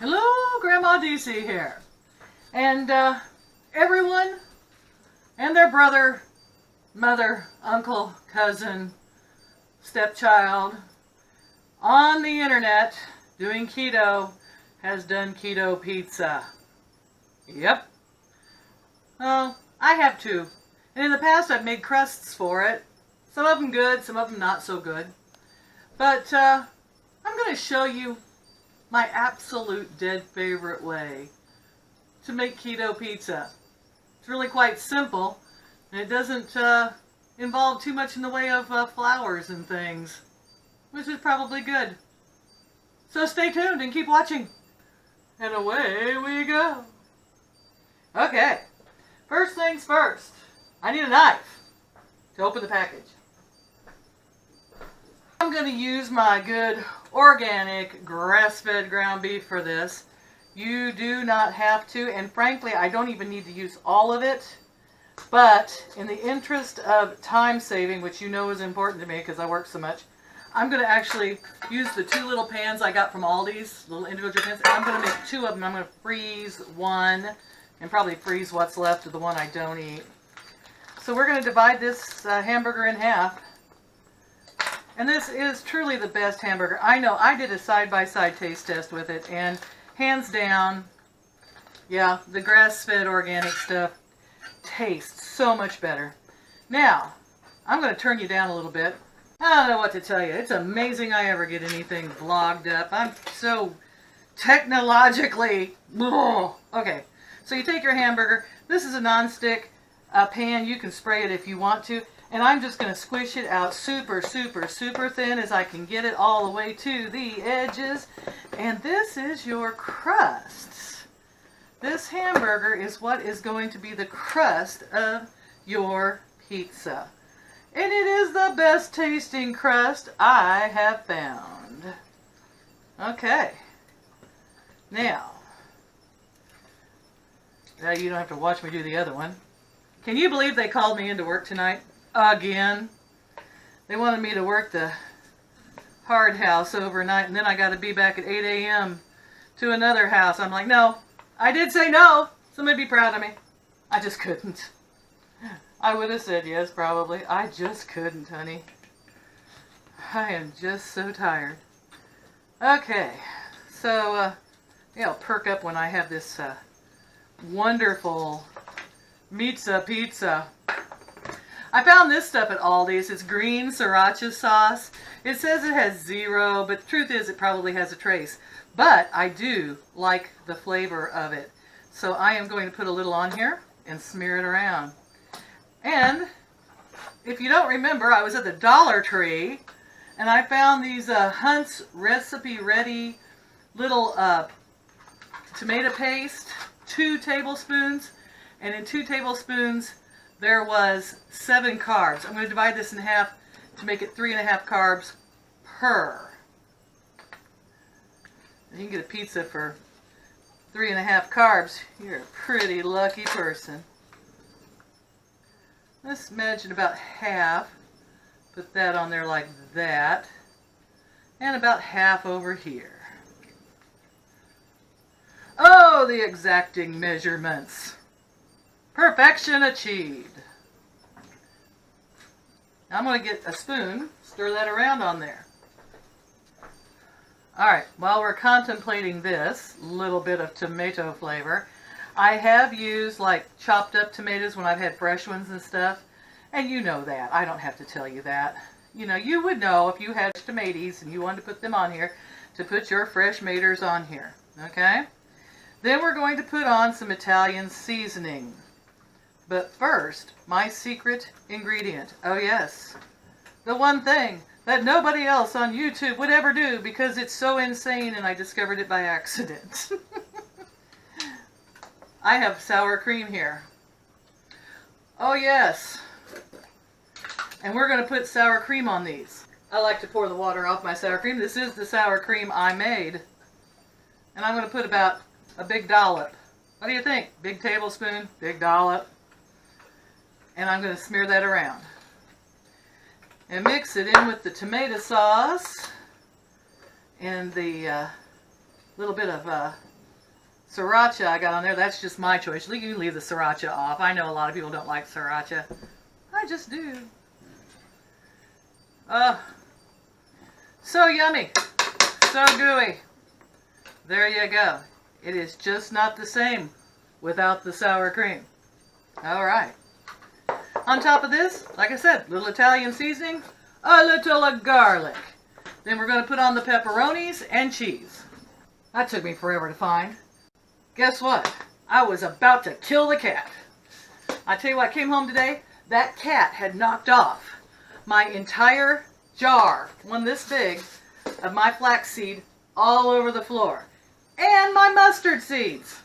Hello, Grandma DC here. And everyone and their brother, mother, uncle, cousin, stepchild on the internet doing keto has done keto pizza. Yep. Well, I have too. And in the past I've made crusts for it. Some of them good, some of them not so good. But I'm going to show you my absolute dead favorite way to make keto pizza. It's really quite simple, and it doesn't involve too much in the way of flours and things, which is probably good. So stay tuned and keep watching. And away we go. Okay, first things first, I need a knife to open the package. I'm going to use my good organic grass-fed ground beef for this. You do not have to, and frankly I don't even need to use all of it, but in the interest of time saving, which you know is important to me because I work so much, I'm going to actually use the two little pans I got from Aldi's, little individual pans, and I'm going to make two of them. I'm going to freeze one and probably freeze what's left of the one I don't eat. So we're going to divide this hamburger in half. And this is truly the best hamburger. I know, I did a side-by-side taste test with it, and hands down, yeah, the grass-fed organic stuff tastes so much better. Now, I'm going to turn you down a little bit. I don't know what to tell you. It's amazing I ever get anything vlogged up. I'm so technologically... Okay, so you take your hamburger. This is a non-stick pan. You can spray it if you want to. And I'm just going to squish it out super, super, super thin as I can get it all the way to the edges. And this is your crust. This hamburger is what is going to be the crust of your pizza. And it is the best tasting crust I have found. Okay. Now you don't have to watch me do the other one. Can you believe they called me into work tonight? Again. They wanted me to work the hard house overnight, and then I got to be back at 8 a.m. to another house. I'm like, no. I did say no. Somebody be proud of me. I just couldn't. I would have said yes, probably. I just couldn't, honey. I am just so tired. Okay. So, yeah, I'll perk up when I have this wonderful Matcha pizza. I found this stuff at Aldi's. It's green sriracha sauce. It says it has 0, but the truth is it probably has a trace. But I do like the flavor of it. So I am going to put a little on here and smear it around. And if you don't remember, I was at the Dollar Tree and I found these Hunt's Recipe Ready little tomato paste, 2 tablespoons. And in 2 tablespoons, there was 7 carbs. I'm going to divide this in half to make it 3.5 carbs per. And you can get a pizza for 3.5 carbs. You're a pretty lucky person. Let's imagine about half. Put that on there like that. And about half over here. Oh, the exacting measurements. Perfection achieved. Now I'm going to get a spoon, stir that around on there. Alright, while we're contemplating this little bit of tomato flavor, I have used like chopped up tomatoes when I've had fresh ones and stuff. And you know that. I don't have to tell you that. You know, you would know if you had tomatoes and you wanted to put them on here, to put your fresh maters on here. Okay? Then we're going to put on some Italian seasoning. But first, my secret ingredient. Oh yes, the one thing that nobody else on YouTube would ever do because it's so insane and I discovered it by accident. I have sour cream here. Oh yes. And we're going to put sour cream on these. I like to pour the water off my sour cream. This is the sour cream I made. And I'm going to put about a big dollop. What do you think? Big tablespoon, big dollop. And I'm going to smear that around. And mix it in with the tomato sauce and the little bit of sriracha I got on there. That's just my choice. You can leave the sriracha off. I know a lot of people don't like sriracha. I just do. So yummy. So gooey. There you go. It is just not the same without the sour cream. All right. On top of this, like I said, little Italian seasoning, a little garlic. Then we're going to put on the pepperonis and cheese. That took me forever to find. Guess what? I was about to kill the cat. I tell you what, I came home today, that cat had knocked off my entire jar, one this big, of my flaxseed all over the floor. And my mustard seeds.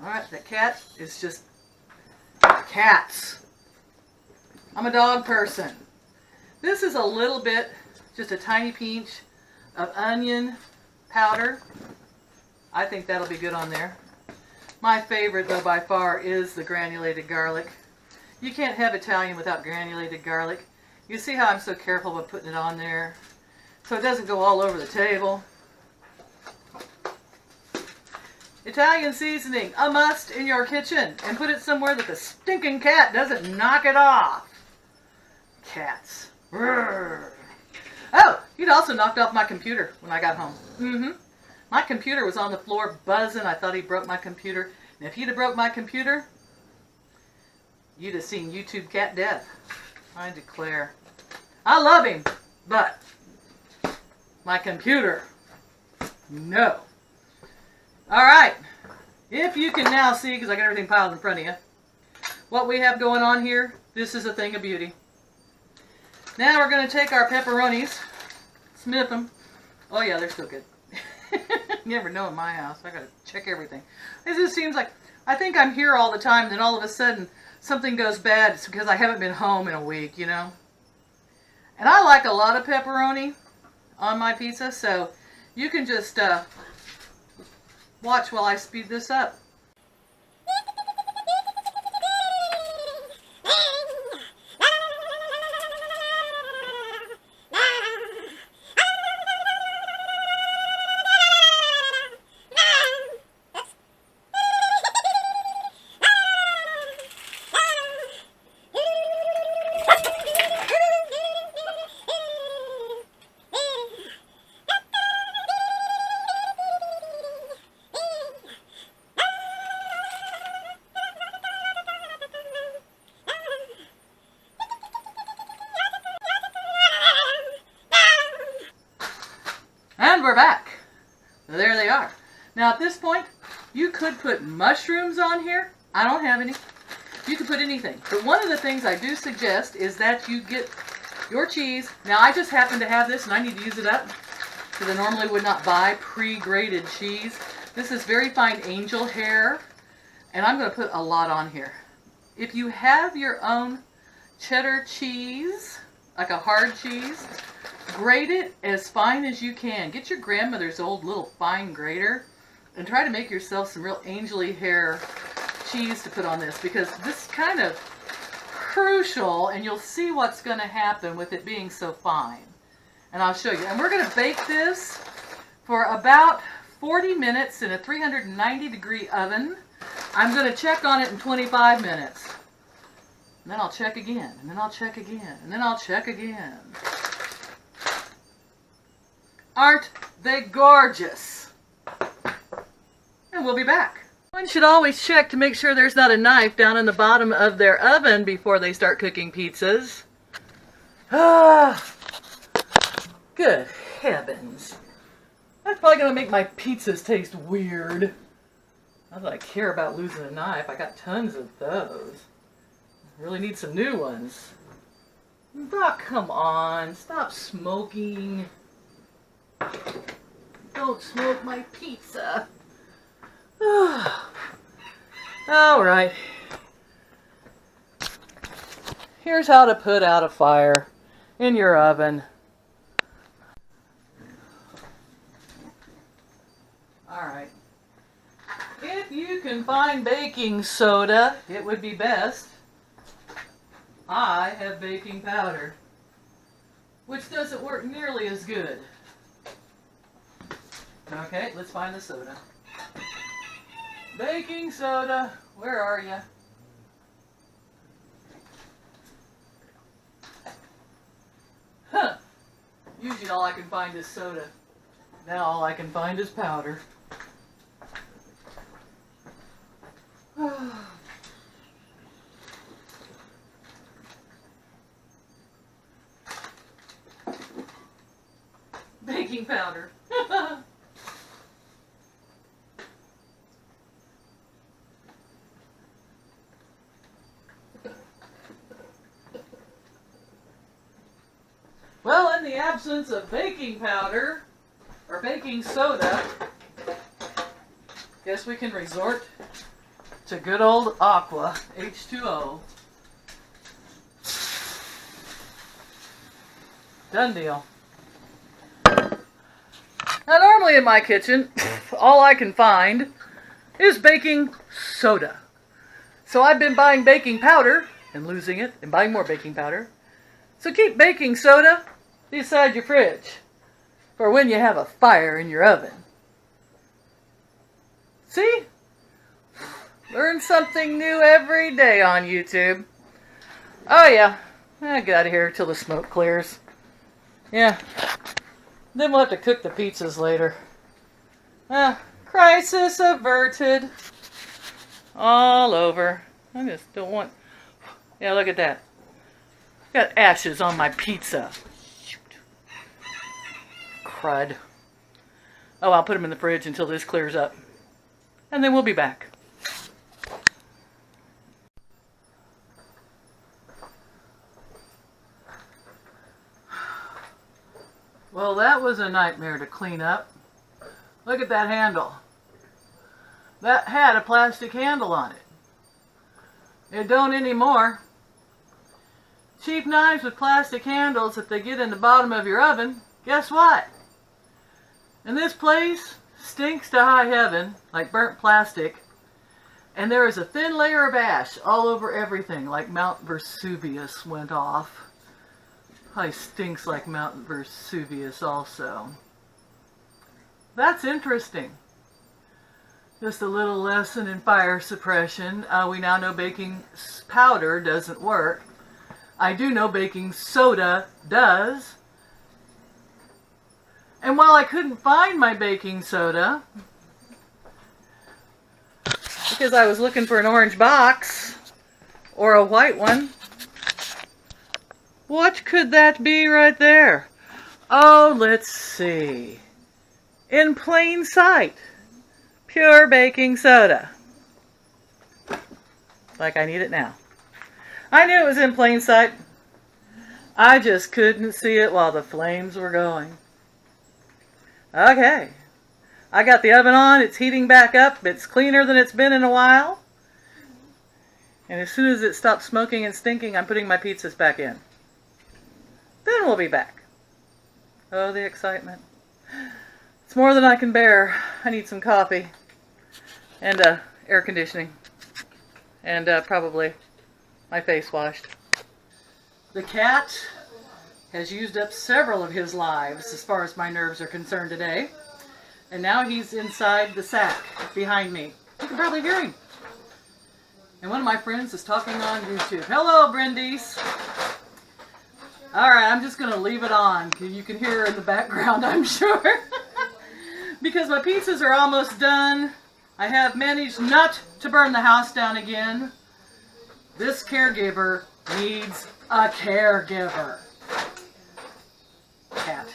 Alright, that cat is just cats. I'm a dog person. This is a little bit, just a tiny pinch of onion powder. I think that'll be good on there. My favorite, though, by far, is the granulated garlic. You can't have Italian without granulated garlic. You see how I'm so careful about putting it on there so it doesn't go all over the table. Italian seasoning, a must in your kitchen, and put it somewhere that the stinking cat doesn't knock it off. Cats. Rrr. Oh, he'd also knocked off my computer when I got home. My computer was on the floor buzzing. I thought he broke my computer. And if he'd have broke my computer, you'd have seen YouTube cat death. I declare. I love him, but my computer, no. All right. If you can now see, because I got everything piled in front of you, what we have going on here, this is a thing of beauty. Now we're going to take our pepperonis, sniff them. Oh yeah, they're still good. You never know in my house. I got to check everything. It just seems like I think I'm here all the time, then all of a sudden something goes bad. It's because I haven't been home in a week, you know. And I like a lot of pepperoni on my pizza, so you can just watch while I speed this up. And we're back. There they are. Now at this point, you could put mushrooms on here. I don't have any. You could put anything. But one of the things I do suggest is that you get your cheese. Now I just happen to have this and I need to use it up because I normally would not buy pre-grated cheese. This is very fine angel hair and I'm going to put a lot on here. If you have your own cheddar cheese, like a hard cheese, grate it as fine as you can. Get your grandmother's old little fine grater and try to make yourself some real angely hair cheese to put on this because this is kind of crucial and you'll see what's going to happen with it being so fine. And I'll show you. And we're going to bake this for about 40 minutes in a 390-degree oven. I'm going to check on it in 25 minutes. And then I'll check again, and then I'll check again, and then I'll check again. Aren't they gorgeous? And we'll be back. One should always check to make sure there's not a knife down in the bottom of their oven before they start cooking pizzas. Ah, good heavens. That's probably going to make my pizzas taste weird. Not that I care about losing a knife. I got tons of those. I really need some new ones. Oh, come on. Stop smoking. Don't smoke my pizza. Alright. Here's how to put out a fire in your oven. Alright. If you can find baking soda, it would be best. I have baking powder, which doesn't work nearly as good. Okay, let's find the soda. Baking soda, where are you? Huh. Usually all I can find is soda. Now all I can find is powder. Baking powder. Well, in the absence of baking powder, or baking soda, guess we can resort to good old Aqua, H2O. Done deal. Now normally in my kitchen, all I can find is baking soda. So I've been buying baking powder and losing it and buying more baking powder. So keep baking soda beside your fridge for when you have a fire in your oven. See? Learn something new every day on YouTube. Oh yeah, get out of here till the smoke clears. Yeah, then we'll have to cook the pizzas later. Crisis averted. All over. I just don't want... Yeah, look at that. Got ashes on my pizza. Shoot. Crud. Oh, I'll put them in the fridge until this clears up. And then we'll be back. Well, that was a nightmare to clean up. Look at that handle. That had a plastic handle on it. It don't anymore. Cheap knives with plastic handles, if they get in the bottom of your oven, guess what? And this place stinks to high heaven, like burnt plastic, and there is a thin layer of ash all over everything, like Mount Vesuvius went off. Probably stinks like Mount Vesuvius also. That's interesting. Just a little lesson in fire suppression. We now know baking powder doesn't work. I do know baking soda does. And while I couldn't find my baking soda, because I was looking for an orange box or a white one, what could that be right there? Oh, let's see. In plain sight, pure baking soda. Like I need it now. I knew it was in plain sight. I just couldn't see it while the flames were going. Okay. I got the oven on. It's heating back up. It's cleaner than it's been in a while. And as soon as it stops smoking and stinking, I'm putting my pizzas back in. Then we'll be back. Oh, the excitement. It's more than I can bear. I need some coffee. And air conditioning. And probably my face washed. The cat has used up several of his lives as far as my nerves are concerned today. And now he's inside the sack behind me. You can probably hear him. And one of my friends is talking on YouTube. Hello, Brendies. Alright, I'm just going to leave it on. You can hear her in the background, I'm sure. Because my pizzas are almost done. I have managed not to burn the house down again. This caregiver needs a caregiver. Cat.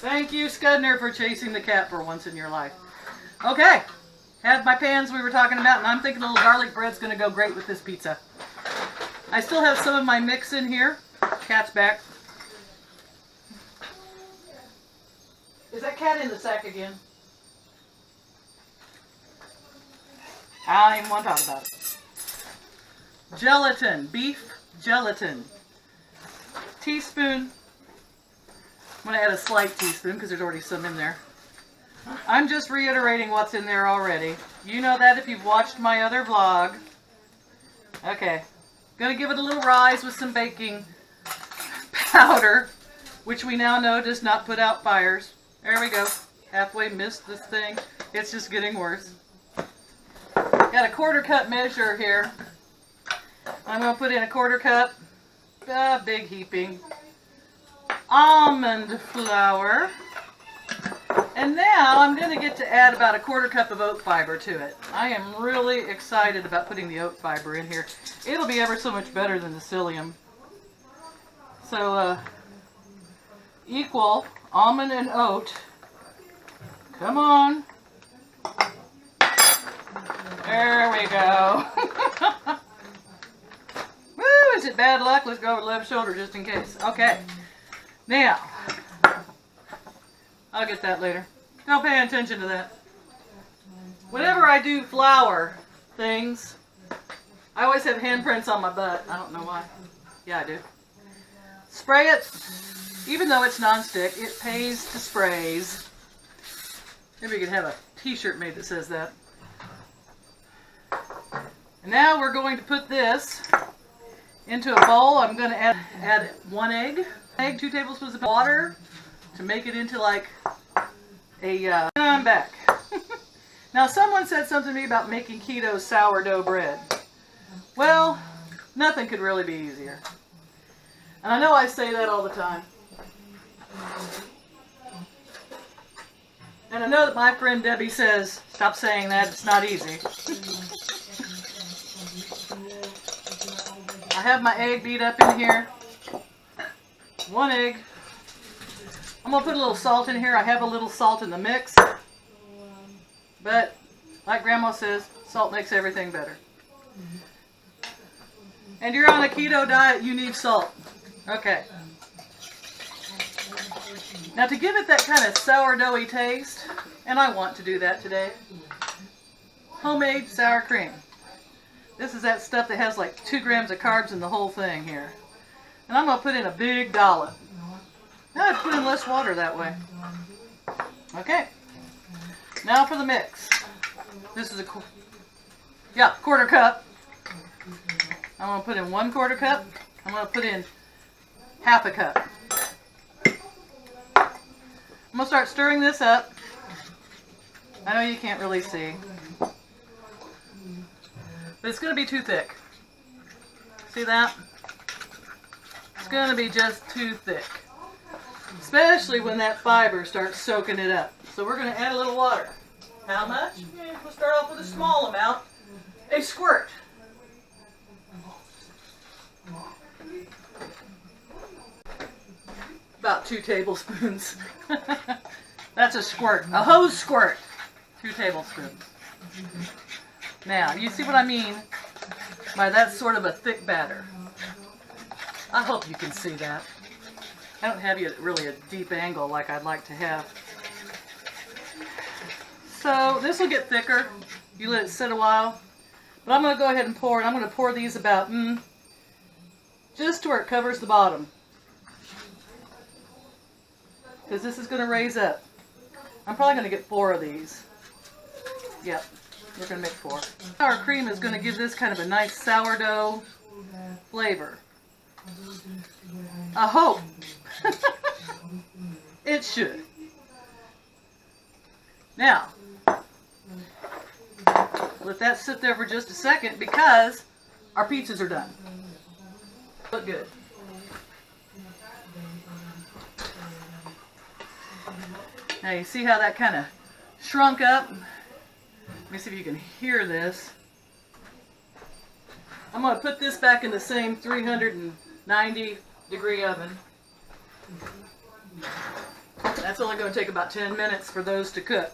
Thank you, Scudner, for chasing the cat for once in your life. Okay. Have my pans we were talking about, and I'm thinking a little garlic bread's going to go great with this pizza. I still have some of my mix in here. Cat's back. Is that cat in the sack again? I don't even want to talk about it. Gelatin. Beef gelatin. Teaspoon. I'm going to add a slight teaspoon because there's already some in there. I'm just reiterating what's in there already. You know that if you've watched my other vlog. Okay. Going to give it a little rise with some baking powder. which we now know does not put out fires. There we go. Halfway missed this thing. It's just getting worse. Got a 1/4 cup measure here. I'm going to put in a 1/4 cup, big heaping, almond flour. And now I'm going to get to add about a 1/4 cup of oat fiber to it. I am really excited about putting the oat fiber in here. It'll be ever so much better than the psyllium. So, equal almond and oat. Come on. There we go. Woo, is it bad luck? Let's go with left shoulder just in case. Okay. Now, I'll get that later. Don't pay attention to that. Whenever I do flour things, I always have handprints on my butt. I don't know why. Yeah, I do. Spray it. Even though it's non-stick, it pays to sprays. Maybe we could have a t-shirt made that says that. And now we're going to put this into a bowl. I'm going to add 1 egg. 2 tablespoons of water to make it into like a... I'm back. Now someone said something to me about making keto sourdough bread. Well, nothing could really be easier. And I know I say that all the time. And I know that my friend Debbie says, stop saying that, it's not easy. I have my egg beat up in here. 1 egg. I'm going to put a little salt in here. I have a little salt in the mix. But, like Grandma says, salt makes everything better. And you're on a keto diet, you need salt. Okay. Now to give it that kind of sourdoughy taste, and I want to do that today, homemade sour cream. This is that stuff that has like 2 grams of carbs in the whole thing here. And I'm going to put in a big dollop. Now I'd put in less water that way. Okay. Now for the mix. This is a 1/4 cup. I'm going to put in 1/4 cup. I'm going to put in 1/2 cup. I'm going to start stirring this up. I know you can't really see. But it's going to be too thick. See that? It's going to be just too thick. Especially when that fiber starts soaking it up. So we're going to add a little water. How much? We'll start off with a small amount. A squirt. About 2 tablespoons. That's a squirt. A hose squirt. 2 tablespoons. Now, you see what I mean by that's sort of a thick batter. I hope you can see that. I don't have you at really a deep angle like I'd like to have. So this will get thicker. You let it sit a while. But I'm going to go ahead and pour it. I'm going to pour these about just to where it covers the bottom. Because this is going to raise up. I'm probably going to get 4 of these. Yep, we're going to make 4. Our cream is going to give this kind of a nice sourdough flavor. I hope. It should. Now, let that sit there for just a second because our pizzas are done. Look good. Now you see how that kind of shrunk up? Let me see if you can hear this. I'm going to put this back in the same 390-degree oven. That's only going to take about 10 minutes for those to cook.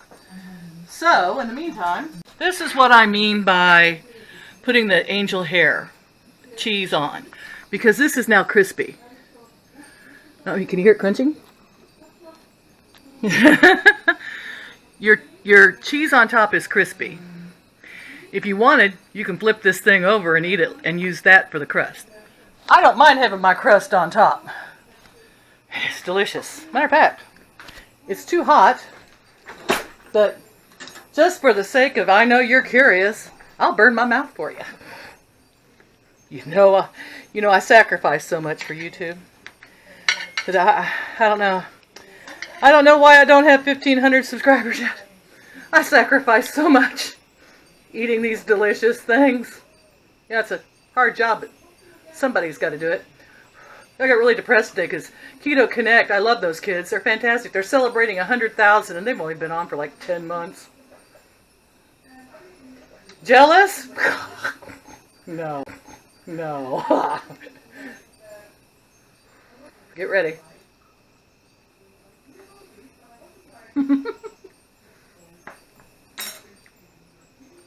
So, in the meantime, this is what I mean by putting the angel hair cheese on. Because this is now crispy. Oh, can you hear it crunching? Your cheese on top is crispy. If you wanted, you can flip this thing over and eat it and use that for the crust. I don't mind having my crust on top. It's delicious. Matter of fact, it's too hot, but just for the sake of I know you're curious, I'll burn my mouth for you. You know I sacrifice so much for YouTube. 'Cause I don't know. I don't know why I don't have 1,500 subscribers yet. I sacrifice so much eating these delicious things. Yeah, it's a hard job, but somebody's got to do it. I got really depressed today because Keto Connect, I love those kids. They're fantastic. They're celebrating 100,000 and they've only been on for like 10 months. Jealous? No. No. Get ready.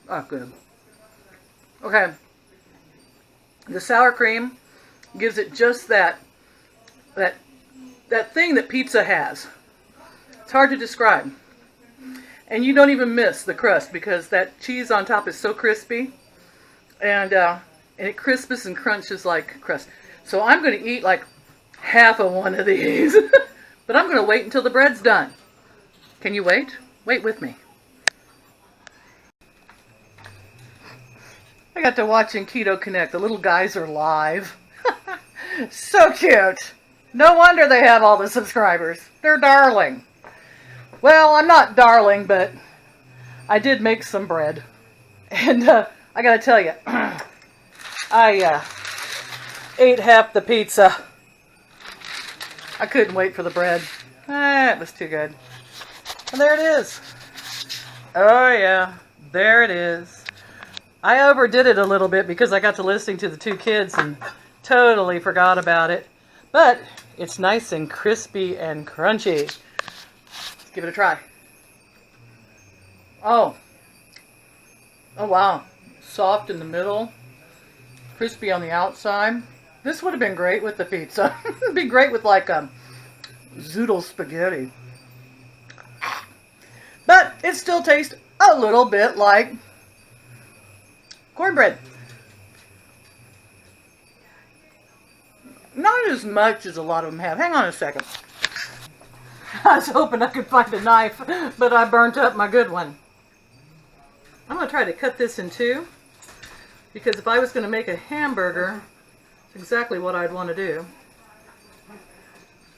Oh, good. Okay. The sour cream gives it just that thing that pizza has. It's hard to describe. And you don't even miss the crust because that cheese on top is so crispy. And it crisps and crunches like crust. So I'm going to eat like half of one of these. But I'm going to wait until the bread's done. Can you wait? Wait with me. I got to watching Keto Connect. The little guys are live. So cute. No wonder they have all the subscribers. They're darling. Well, I'm not darling, but I did make some bread. And I got to tell you, I ate half the pizza. I couldn't wait for the bread. It was too good. And there it is. Oh, yeah. There it is. I overdid it a little bit because I got to listening to the two kids and totally forgot about it. But it's nice and crispy and crunchy. Let's give it a try. Oh. Oh, wow. Soft in the middle. Crispy on the outside. This would have been great with the pizza. It'd be great with like zoodle spaghetti. But it still tastes a little bit like cornbread. Not as much as a lot of them have. Hang on a second. I was hoping I could find a knife, but I burnt up my good one. I'm going to try to cut this in two, because if I was going to make a hamburger, it's exactly what I'd want to do.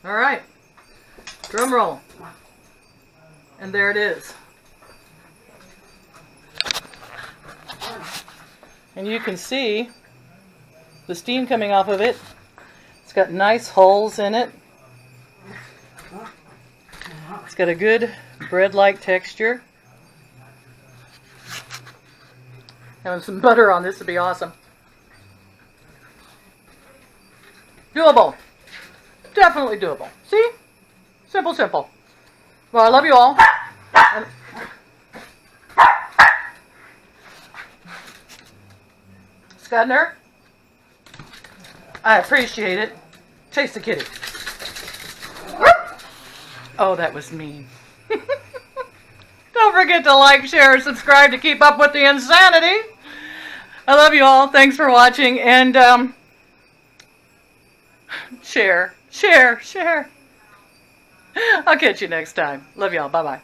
All right. Drum roll. And there it is. And you can see the steam coming off of it. It's got nice holes in it. It's got a good bread-like texture. Having some butter on this would be awesome. Doable. Definitely doable. See? Simple, simple. Well, I love you all. Scudner, I appreciate it. Chase the kitty. Oh, that was mean. Don't forget to like, share, and subscribe to keep up with the insanity. I love you all. Thanks for watching. And share. I'll catch you next time. Love y'all. Bye-bye.